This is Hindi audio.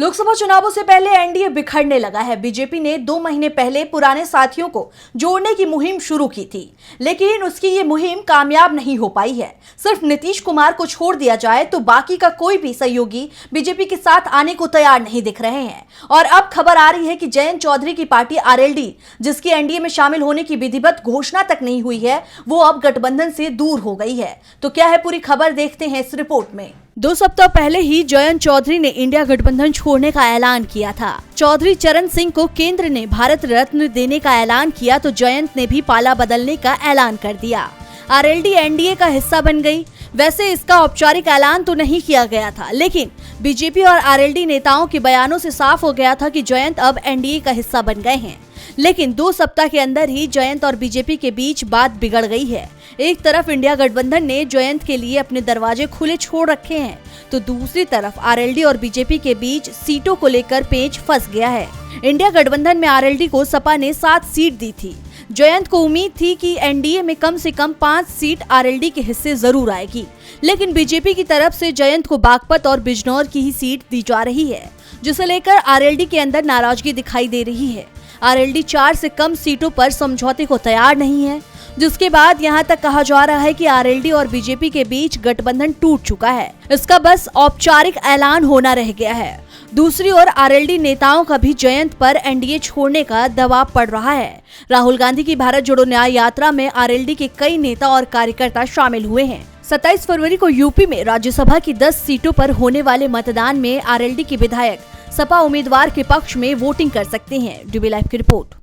लोकसभा चुनावों से पहले एनडीए बिखरने लगा है। बीजेपी ने 2 महीने पहले पुराने साथियों को जोड़ने की मुहिम शुरू की थी, लेकिन उसकी ये मुहिम कामयाब नहीं हो पाई है। सिर्फ नीतीश कुमार को छोड़ दिया जाए तो बाकी का कोई भी सहयोगी बीजेपी के साथ आने को तैयार नहीं दिख रहे हैं। और अब खबर आ रही है कि जयंत चौधरी की पार्टी आरएलडी, जिसकी एनडीए में शामिल होने की विधिवत घोषणा तक नहीं हुई है, वो अब गठबंधन से दूर हो गई है। तो क्या है पूरी खबर, देखते हैं इस रिपोर्ट में। 2 सप्ताह पहले ही जयंत चौधरी ने इंडिया गठबंधन छोड़ने का ऐलान किया था। चौधरी चरण सिंह को केंद्र ने भारत रत्न देने का ऐलान किया तो जयंत ने भी पाला बदलने का ऐलान कर दिया। आरएलडी एनडीए का हिस्सा बन गई। वैसे इसका औपचारिक ऐलान तो नहीं किया गया था, लेकिन बीजेपी और आरएलडी नेताओं के बयानों से साफ हो गया था कि जयंत अब एनडीए का हिस्सा बन गए हैं। लेकिन 2 सप्ताह के अंदर ही जयंत और बीजेपी के बीच बात बिगड़ गई है। एक तरफ इंडिया गठबंधन ने जयंत के लिए अपने दरवाजे खुले छोड़ रखे हैं, तो दूसरी तरफ आरएलडी और बीजेपी के बीच सीटों को लेकर पेच फंस गया है। इंडिया गठबंधन में आरएलडी को सपा ने 7 सीट दी थी। जयंत को उम्मीद थी कि एनडीए में कम से कम 5 सीट आरएलडी के हिस्से जरूर आएगी, लेकिन बीजेपी की तरफ से जयंत को बागपत और बिजनौर की ही सीट दी जा रही है, जिसे लेकर आरएलडी के अंदर नाराजगी दिखाई दे रही है। आरएलडी 4 से कम सीटों पर समझौते को तैयार नहीं है, जिसके बाद यहां तक कहा जा रहा है कि आरएलडी और बीजेपी के बीच गठबंधन टूट चुका है। इसका बस औपचारिक ऐलान होना रह गया है। दूसरी ओर आरएलडी नेताओं का भी जयंत पर एनडीए छोड़ने का दबाव पड़ रहा है। राहुल गांधी की भारत जोड़ो न्याय यात्रा में आरएलडी के कई नेता और कार्यकर्ता शामिल हुए हैं। 27 फरवरी को यूपी में राज्यसभा की 10 सीटों पर होने वाले मतदान में आरएलडी के विधायक सपा उम्मीदवार के पक्ष में वोटिंग कर सकते हैं। डीबी लाइव की रिपोर्ट।